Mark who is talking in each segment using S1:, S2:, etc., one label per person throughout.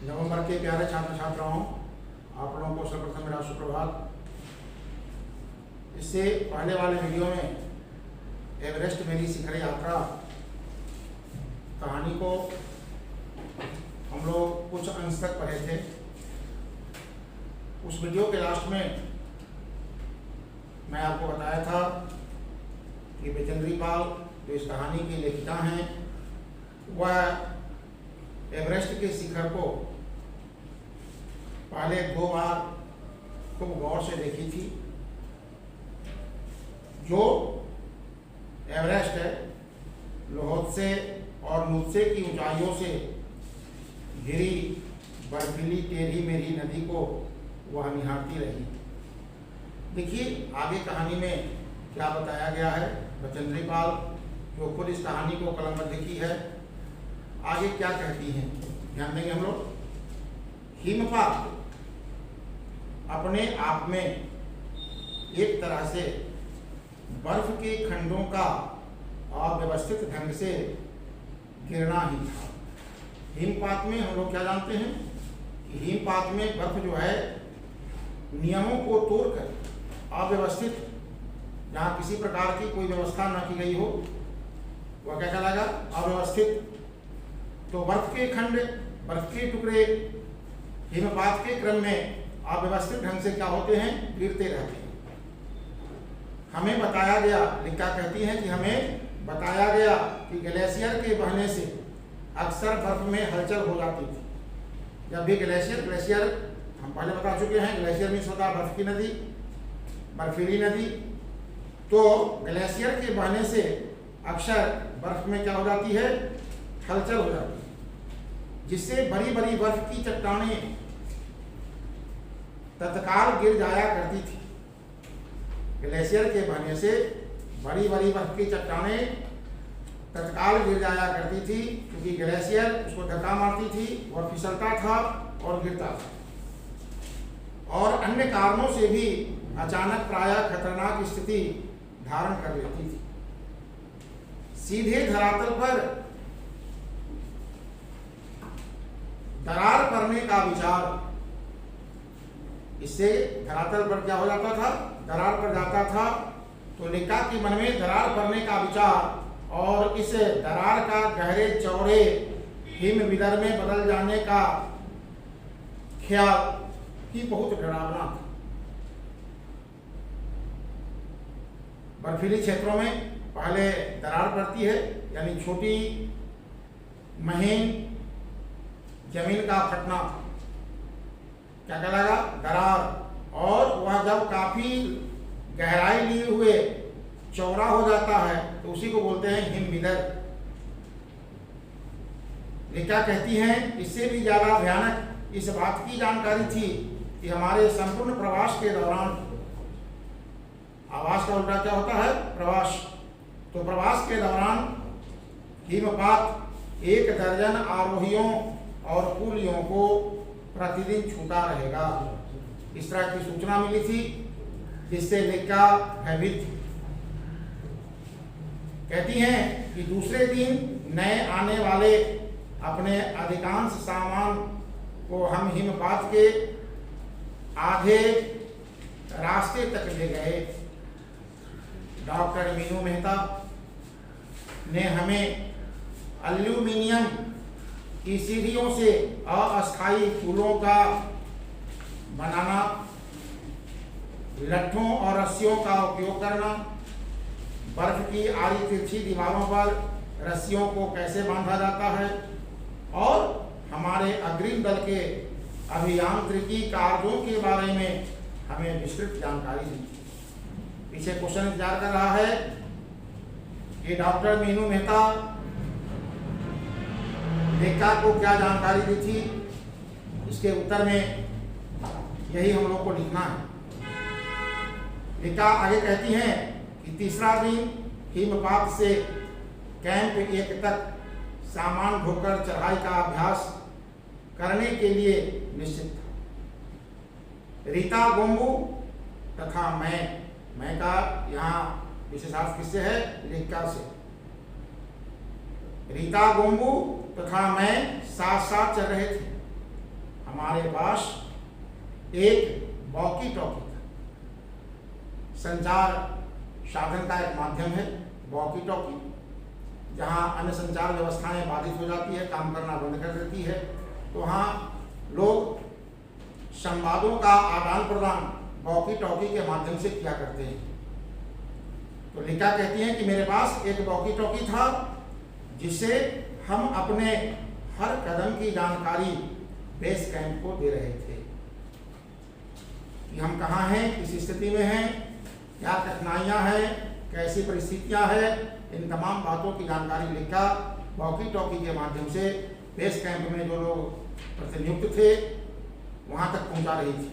S1: नवंबर के प्यारे छात्र छात्राओं, आप लोगों को सर्वप्रथम मेरा सुप्रभात। इससे पहले वाले वीडियो में एवरेस्ट मेरी शिखर यात्रा कहानी को हम लोग कुछ अंश तक पढ़े थे। उस वीडियो के लास्ट में मैं आपको बताया था कि बचेंद्री पाल जो इस कहानी की लेखिका हैं, वह एवरेस्ट के शिखर को पहले 2 बार खूब गौर से देखी थी। जो एवरेस्ट है लोहोत्से और नुत्से की ऊंचाइयों से घिरी बर्फीली टेढ़ी मेढ़ी नदी को वह निहारती रही। देखिए आगे कहानी में क्या बताया गया है। बचेंद्री पाल जो खुद इस कहानी को कलमबद्ध की है, आगे क्या कहती हैं ध्यान देंगे हम लोग। हिमपात अपने आप में एक तरह से बर्फ के खंडों का अव्यवस्थित ढंग से गिरना ही था। हिमपात में हम लोग क्या जानते हैं कि हिमपात में बर्फ जो है नियमों को तोड़कर अव्यवस्थित, जहाँ किसी प्रकार की कोई व्यवस्था न की गई हो, वह क्या कहलाएगा? अव्यवस्थित। तो बर्फ के खंड, बर्फ के टुकड़े हिमपात के क्रम में अव्यवस्थित ढंग से क्या होते हैं? गिरते रहते हैं। हमें बताया गया, लिखा कहती हैं कि हमें बताया गया कि ग्लेशियर के बहने से अक्सर बर्फ में हलचल हो जाती थी। जब भी ग्लेशियर हम पहले बता चुके हैं, ग्लेशियर मीन्स होता है बर्फ की नदी, बर्फीली नदी। तो ग्लेशियर के बहने से अक्सर बर्फ में क्या हो जाती है? हलचल हो जाती है, जिससे बड़ी बड़ी बर्फ की चट्टानें तत्काल गिर जाया करती थी। ग्लेशियर के बहने से बड़ी बड़ी बर्फ की चट्टानें तत्काल गिर जाया करती थी, क्योंकि ग्लेशियर उसको धक्का मारती थी, वह फिसलता था और गिरता था। और अन्य कारणों से भी अचानक प्रायः खतरनाक स्थिति धारण कर लेती थी। सीधे धरातल पर दरार पड़ने का विचार, इससे धरातल पर क्या हो जाता था? दरार पड़ जाता था। तो लिखा कि मन में दरार पड़ने का विचार और इस दरार का गहरे चौड़े हिम विदर में बदल जाने का ख्याल ही बहुत डरावना था। बर्फीली क्षेत्रों में पहले दरार पड़ती है, यानी छोटी महीन जमीन का फटना, क्या कहलाएगा? दरार। और वह जब काफी गहराई लिए हुए चौड़ा हो जाता है तो उसी को बोलते हैं हिमविदर। लिखा कहती हैं इससे भी ज्यादा भयानक इस बात की जानकारी थी कि हमारे संपूर्ण प्रवास के दौरान, आवास का उल्टा क्या होता है? प्रवास। तो प्रवास के दौरान हिमपात 1 दर्जन आरोहियों और कूलियों को प्रतिदिन छूता रहेगा। इस तरह की सूचना मिली थी, जिससे लिखा भयभीत थी। कहती हैं कि दूसरे दिन नए आने वाले अपने अधिकांश सामान को हम हिमपात के आधे रास्ते तक ले गए। डॉक्टर मीनू मेहता ने हमें एल्यूमिनियम की सीढ़ियों से अस्थायी फूलों का बनाना, लट्ठों और रस्सियों का उपयोग करना, बर्फ की आड़ी तिरछी दीवारों पर रस्सियों को कैसे बांधा जाता है, और हमारे अग्रिम दल के अभियांत्रिकी कार्यों के बारे में हमें विस्तृत जानकारी दी। पीछे क्वेश्चन इंतजार कर रहा है कि डॉक्टर मीनू मेहता लेखा को क्या जानकारी दी थी। इसके उत्तर में यही हम लोग को लिखना है। लेखा आगे कहती हैं कि तीसरा दिन हिमपात से कैंप 1 तक सामान ढोकर चढ़ाई का अभ्यास करने के लिए निश्चित था। रीता गोम्बू तथा मैं का यहाँ विशेषार्थ किससे है? लेखा से। रीता गोम्बू तथा मैं साथ साथ चल रहे थे। हमारे पास एक वॉकी टॉकी था। संचार साधन का एक माध्यम है वॉकी टॉकी, जहाँ अन्य संचार व्यवस्थाएं बाधित हो जाती है, काम करना बंद कर देती है, तो वहाँ लोग संवादों का आदान प्रदान वॉकी टॉकी के माध्यम से किया करते हैं। तो लिका कहती हैं कि मेरे पास एक वॉकी टॉकी था जिससे हम अपने हर कदम की जानकारी बेस कैंप को दे रहे थे कि हम कहाँ हैं, किस स्थिति में हैं, क्या कठिनाइयाँ हैं, कैसी परिस्थितियाँ हैं, इन तमाम बातों की जानकारी लिखा वॉकी टॉकी के माध्यम से बेस कैंप में जो लोग प्रतिनियुक्त थे वहाँ तक पहुँचा रही थी।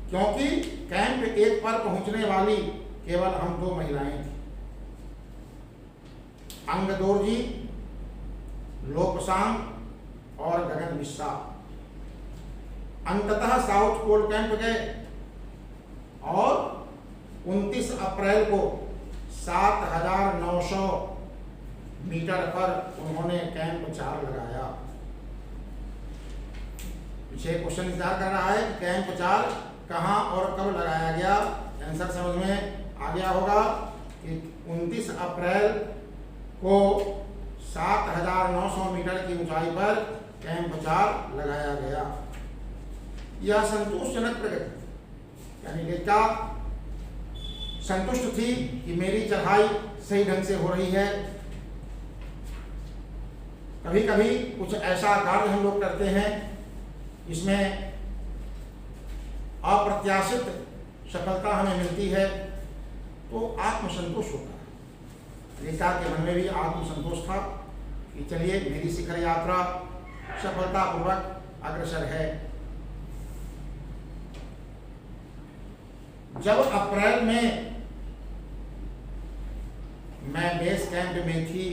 S1: क्योंकि कैंप 1 पर पहुँचने वाली केवल हम 2 महिलाएं थी, अंगदौर जी, लोकसांग और गगन मिश्रा। अंततः साउथ पोल कैंप गए और 29 अप्रैल को 7,900 मीटर पर उन्होंने कैंप 4 लगाया। पीछे क्वेश्चन इंतजार कर रहा है कि कैंप 4 कहाँ और कब लगाया गया। आंसर समझ में आ गया होगा कि 29 अप्रैल को 7,900 मीटर की ऊंचाई पर कैंप 4 लगाया गया। यह संतोषजनक प्रगति, यानी लेखिका संतुष्ट थी कि मेरी चढ़ाई सही ढंग से हो रही है। कभी कभी कुछ ऐसा कार्य हम लोग करते हैं जिसमें अप्रत्याशित सफलता हमें मिलती है तो आत्मसंतोष होता है। लेखिका के मन में भी आत्मसंतोष था कि चलिए मेरी शिखर यात्रा सफलतापूर्वक अग्रसर है। जब अप्रैल में मैं बेस कैंप में थी,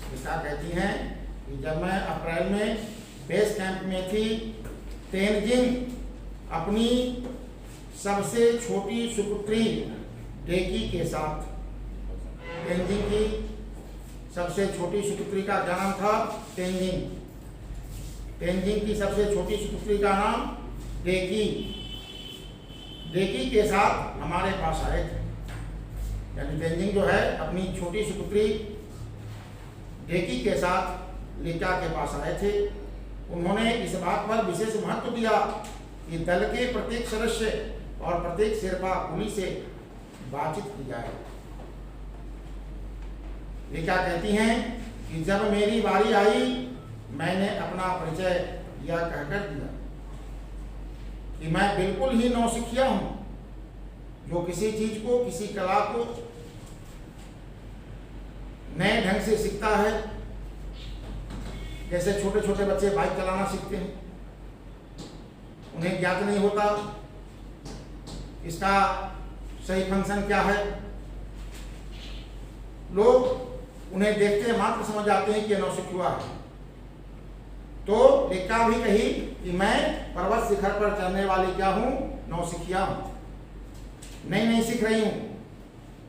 S1: लेखिका कहती हैं कि जब मैं अप्रैल में बेस कैंप में थी, तेनजिंग अपनी सबसे छोटी सुपुत्री डेकी के साथ, तेनजिंग की सबसे छोटी सुपुत्री का क्या नाम था? तेनजिंग। तेनजिंग की सबसे छोटी सुपुत्री का नाम डेकी। डेकी के साथ हमारे पास आए थे, यानी तेनजिंग जो है अपनी छोटी सुपुत्री डेकी के साथ लेखिका के पास आए थे। उन्होंने इस बात पर विशेष महत्व दिया कि दल के प्रत्येक सदस्य और प्रत्येक शेरपा कुली से बातचीत की जाए। लेखिका कहती हैं कि जब मेरी बारी आई, मैंने अपना परिचय यह कहकर दिया कि मैं बिल्कुल ही नौसिखिया हूं, जो किसी चीज को, किसी कला को नए ढंग से सीखता है। जैसे छोटे छोटे बच्चे बाइक चलाना सीखते हैं, उन्हें ज्ञात नहीं होता इसका सही फंक्शन क्या है। लोग उन्हें देखते मात्र समझ जाते हैं कि यह नौसिखिया है। तो लेखिका भी कही कि मैं पर्वत शिखर पर चढ़ने वाली क्या हूं? नौसिखिया हूं, नई सीख रही हूं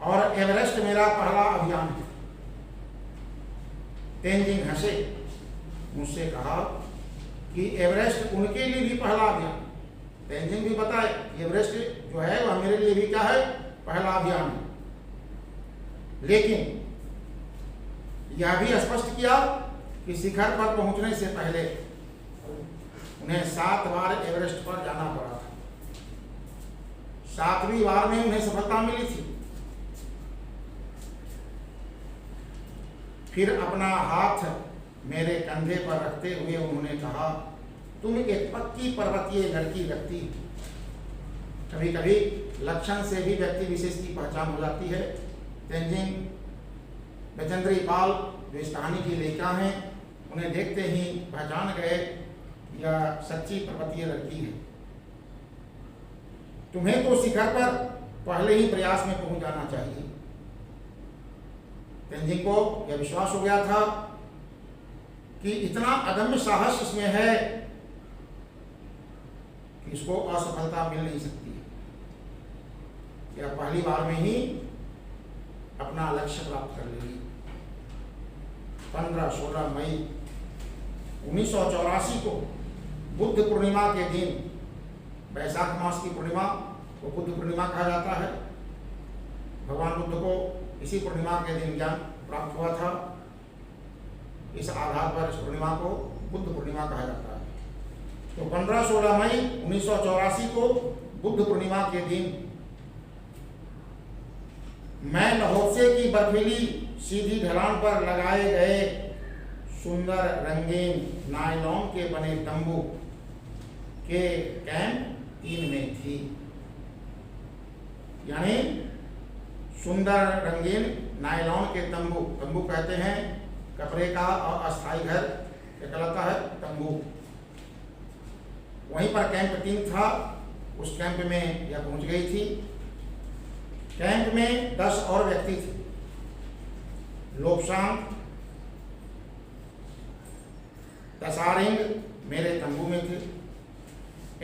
S1: और एवरेस्ट मेरा पहला अभियान है। तेनजिंग हंसे, मुझसे कहा कि एवरेस्ट उनके लिए भी पहला अभियान। तेनजिंग भी बताए एवरेस्ट जो है वह मेरे लिए भी क्या है? पहला अभियान है। लेकिन यह भी स्पष्ट किया कि शिखर पर पहुंचने से पहले उन्हें 7 बार एवरेस्ट पर जाना पड़ा था। 7वीं बार में उन्हें सफलता मिली थी। फिर अपना हाथ मेरे कंधे पर रखते हुए उन्होंने कहा, तुम एक पक्की पर्वतीय लड़की लगती। कभी कभी लक्षण से भी व्यक्ति विशेष की पहचान हो जाती है। तेनजिंग बचेंद्री पाल जो इस कहानी की लेखिका हैं, उन्हें देखते ही पहचान गए यह सच्ची पर्वतीय लड़की है। तुम्हें तो शिखर पर पहले ही प्रयास में पहुंच जाना चाहिए। तेनजिंग को यह विश्वास हो गया था कि इतना अदम्य साहस इसमें है कि इसको असफलता मिल नहीं सकती है। यह पहली बार में ही अपना लक्ष्य प्राप्त कर लेगी। 15-16 मई 1984 को बुद्ध पूर्णिमा के दिन, वैशाख मास की पूर्णिमा को बुद्ध पूर्णिमा कहा जाता है। भगवान बुद्ध को इसी पूर्णिमा के दिन ज्ञान प्राप्त हुआ था। इस आधार पर इस पूर्णिमा को बुद्ध पूर्णिमा कहा जाता है। तो 15-16 मई 1984 को बुद्ध पूर्णिमा के दिन मैं लहोत्से की बर्फीली सीधी ढलान पर लगाए गए सुंदर रंगीन नायलॉन के बने तंबू के कैंप 3 में थी। यानी सुंदर रंगीन नायलॉन के तंबू, तंबू कहते हैं कपड़े का अस्थायी घर कहलाता है तंबू। वहीं पर कैंप 3 था, उस कैंप में यह पहुंच गई थी। कैंप में 10 और व्यक्ति थे। लोब्सांग, तसारिंग मेरे तंबू में थे।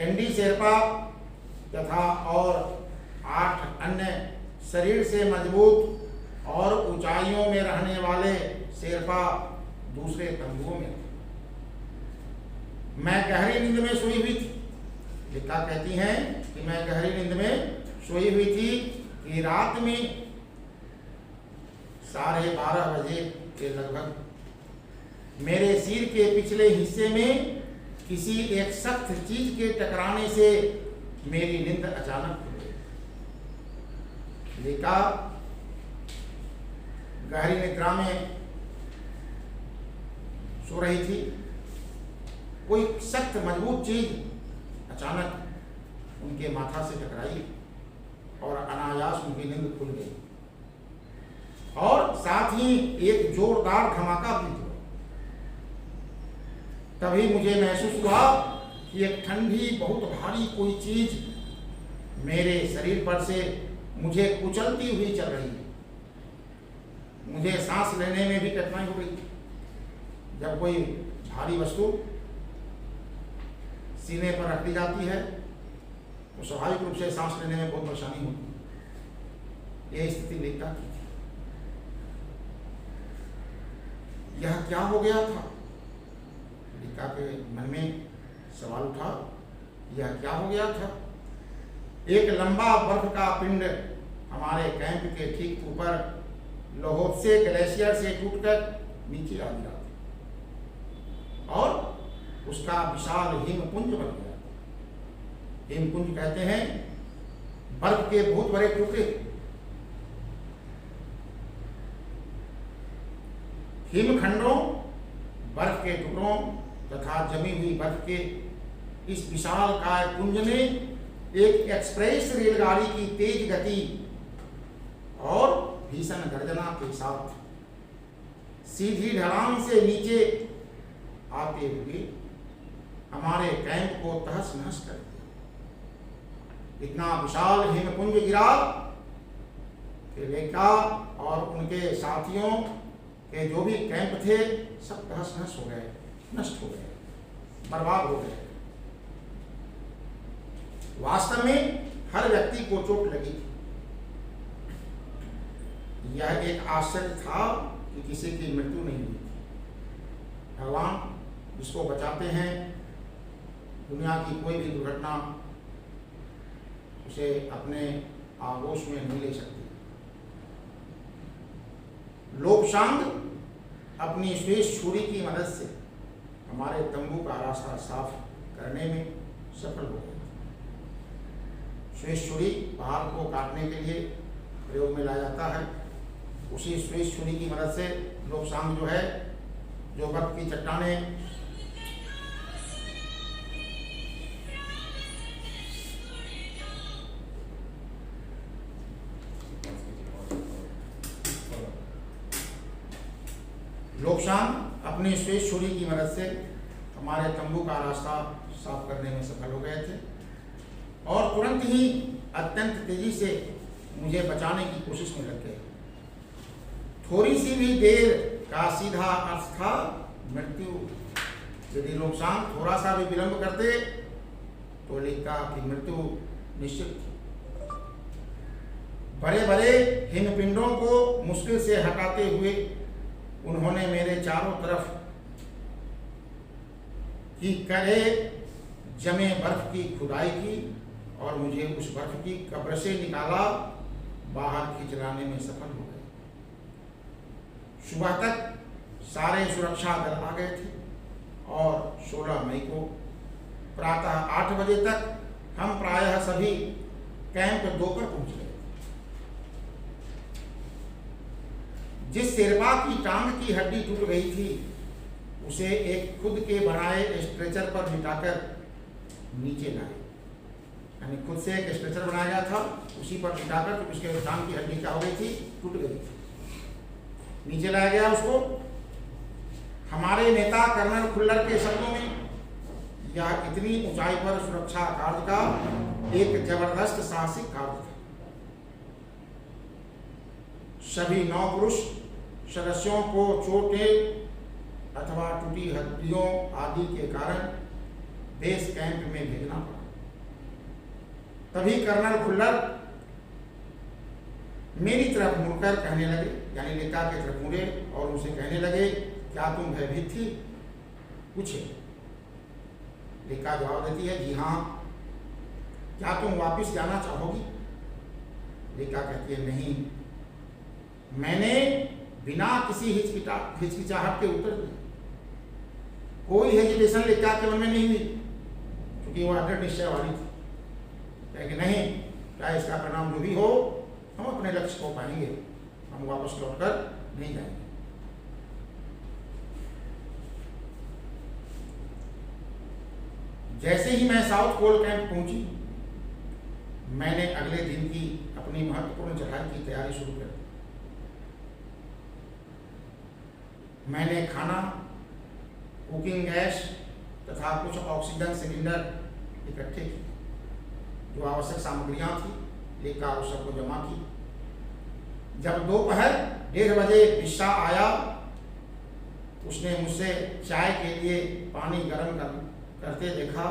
S1: एनडी शेरपा तथा और 8 अन्य शरीर से मजबूत और ऊंचाइयों में रहने वाले शेरपा दूसरे तंबुओं में थे। मैं गहरी नींद में सोई हुई थी। लिखा कहती हैं कि मैं गहरी नींद में सोई हुई थी कि रात में 12:30 बजे के लगभग मेरे सिर के पिछले हिस्से में किसी एक सख्त चीज के टकराने से मेरी नींद अचानक खुल गई। लिखा गहरी निद्रा में सो रही थी, कोई सख्त मजबूत चीज अचानक उनके माथा से टकराई और अनायास उनकी नींद खुल गई और साथ ही एक जोरदार धमाका भी हुआ। तभी मुझे महसूस हुआ कि एक ठंडी बहुत भारी कोई चीज मेरे शरीर पर से मुझे कुचलती हुई चल रही है। मुझे सांस लेने में भी कठिनाई हो गई। जब कोई भारी वस्तु सीने पर रख दी जाती है तो स्वाभाविक रूप से सांस लेने में बहुत परेशानी होती है। यह स्थिति लेखा की थी। यह क्या हो गया था? लेखा के मन में सवाल उठा, यह क्या हो गया था? एक लंबा बर्फ का पिंड हमारे कैंप के ठीक ऊपर लोहोत्से ग्लेशियर से टूटकर नीचे आ गिरा और उसका विशाल हिमपुंज बन गया। हिमपुंज कहते हैं बर्फ के बहुत बड़े टुकड़े। हिमखंडों, बर्फ के टुकड़ों तथा जमी हुई बर्फ के इस विशाल काय पुंज ने एक एक्सप्रेस रेलगाड़ी की तेज गति और भीषण गर्जना के साथ सीधी ढलान से नीचे आते हुए हमारे कैंप को तहस नहस कर दिया। इतना विशाल हिमपुंज गिरा कि लेखा और उनके साथियों के जो भी कैंप थे सब तहस नहस हो गए, नष्ट हो गए, बर्बाद हो गए। वास्तव में हर व्यक्ति को चोट लगी थी। यह एक आश्चर्य था कि किसी की मृत्यु नहीं हुई थी। भगवान जिसको बचाते हैं, दुनिया की कोई भी दुर्घटना उसे अपने आगोश में नहीं ले सकती। लोब्सांग अपनी श्वेत छुरी की मदद से हमारे तंबू का रास्ता साफ करने में सफल हो गए। श्वेत छुरी पहाड़ को काटने के लिए प्रयोग में लाया जाता है। उसी श्वेत छुरी की मदद से लोब्सांग जो है, जो बर्फ की चट्टानें लोब्सांग अपनी श्वेत छुरी की मदद से हमारे तंबू का रास्ता साफ करने में सफल हो गए थे और तुरंत ही अत्यंत तेजी से मुझे बचाने की कोशिश में लग गए। थोड़ी सी भी देर का सीधा अर्थ था मृत्यु। यदि लोब्सांग थोड़ा सा भी विलंब करते तो लेखा की मृत्यु निश्चित थी। बड़े बड़े हिमपिंडों को मुश्किल से हटाते हुए उन्होंने मेरे चारों तरफ की कड़े जमे बर्फ की खुदाई की और मुझे उस बर्फ की कब्र से निकाला, बाहर खींच लाने में सफल हो गए। सुबह तक सारे सुरक्षा दल आ गए थे और 16 मई को प्रातः 8 बजे तक हम प्रायः सभी कैंप 2 पर पहुंच गए। जिस शेरपा की टांग की हड्डी टूट गई थी उसे एक खुद के बनाए स्ट्रेचर पर लिटाकर नीचे लाए, यानी खुद से एक स्ट्रेचर बनाया गया था, उसी पर लिटाकर तो उसके टांग की हड्डी क्या हो गई थी, टूट गई थी, नीचे लाया गया उसको। हमारे नेता कर्नल खुल्लर के शब्दों में यह इतनी ऊंचाई पर सुरक्षा कार्य का एक जबरदस्त साहसिक कार्य था। सभी 9 पुरुष सदस्यों को चोटें अथवा टूटी हड्डियों आदि के कारण बेस कैंप में भेजना पड़ा। तभी कर्नल खुल्लर मेरी तरफ मुड़कर कहने लगे, यानी लिका की तरफ मुड़े और उनसे कहने लगे, क्या तुम भयभीत थी? पूछे। लिका जवाब देती है, जी हाँ। क्या तुम वापस जाना चाहोगी? लिका कहती है, नहीं। मैंने बिना किसी हिचकिचाहट के उत्तर दिया। कोई हेजिटेशन लिका के मन में नहीं हुई, क्योंकि वो अटल निश्चय वाली थी कि नहीं, क्या इसका परिणाम जो भी हो हम अपने लक्ष्य को पाएंगे, हम वापस लौटकर नहीं जाएंगे। जैसे ही मैं साउथ पोल कैंप पहुंची, मैंने अगले दिन की अपनी महत्वपूर्ण चढ़ाई की तैयारी शुरू कर दी। मैंने खाना, कुकिंग गैस तथा कुछ ऑक्सीजन सिलेंडर इकट्ठे किए। जो आवश्यक सामग्रियां थी लेकर उस सबको जमा की। जब दोपहर 1:30 बजे बिस्सा आया, उसने मुझसे चाय के लिए पानी गर्म करते देखा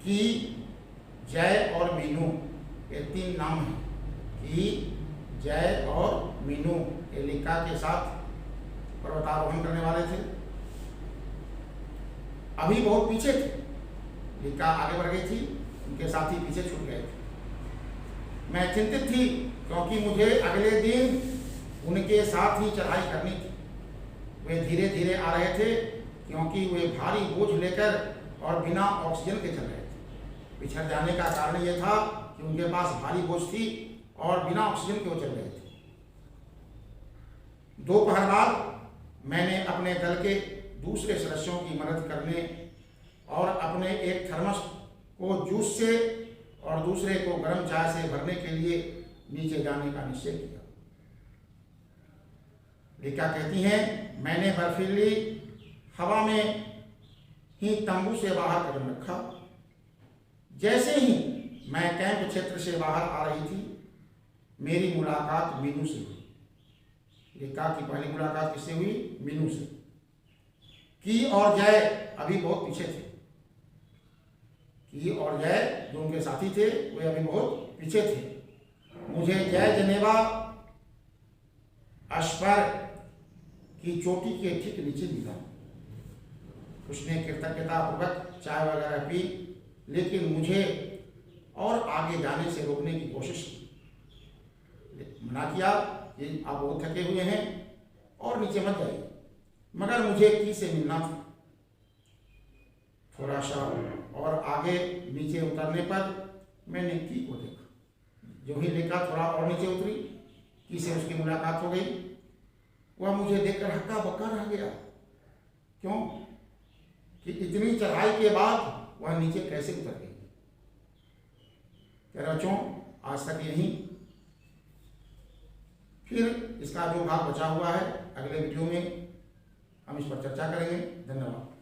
S1: कि जय और मीनू, ये 3 नाम हैं, कि जय और मीनू ये लिका के साथ पर्वतारोहण करने वाले थे, अभी बहुत पीछे थे। लिका आगे बढ़ गई थी, उनके साथी पीछे छूट गए थे। मैं चिंतित थी क्योंकि मुझे अगले दिन उनके साथ ही चढ़ाई करनी थी। वे धीरे धीरे आ रहे थे क्योंकि वे भारी बोझ लेकर और बिना ऑक्सीजन के चल रहे थे। पिछड़ जाने का कारण यह था कि उनके पास भारी बोझ थी और बिना ऑक्सीजन के वो चल रहे थे। दोपहर बाद मैंने अपने दल के दूसरे सदस्यों की मदद करने और अपने एक थर्मस को जूस से और दूसरे को गर्म चाय से भरने के लिए नीचे जाने का निश्चय किया। लिका कहती हैं, मैंने बर्फीली हवा में ही तंबू से बाहर कदम रखा। जैसे ही मैं कैंप क्षेत्र से बाहर आ रही थी, मेरी मुलाकात मीनू से हुई। लिका की पहली मुलाकात किससे हुई? मीनू से। की और जय अभी बहुत पीछे थे। की और जय जो उनके साथी थे वे अभी बहुत पीछे थे। मुझे जय जनेवा अस्पर की चोटी के ठीक नीचे मिला। उसने कृतज्ञता पूर्वक चाय वगैरह पी, लेकिन मुझे और आगे जाने से रोकने की कोशिश की। मना किया कि आप बहुत थके हुए हैं और नीचे मत जाइए, मगर मुझे की से मिलना था। थोड़ा सा और आगे नीचे उतरने पर मैंने की को देखा। जो ही लिका थोड़ा और नीचे उतरी, की से उसकी मुलाकात हो गई। वह मुझे देखकर हक्का बक्का रह गया। क्यों? कि इतनी चढ़ाई के बाद वह नीचे कैसे उतर गई। कह बच्चों, आज तक यही, फिर इसका जो भाग बचा हुआ है अगले वीडियो में हम इस पर चर्चा करेंगे। धन्यवाद।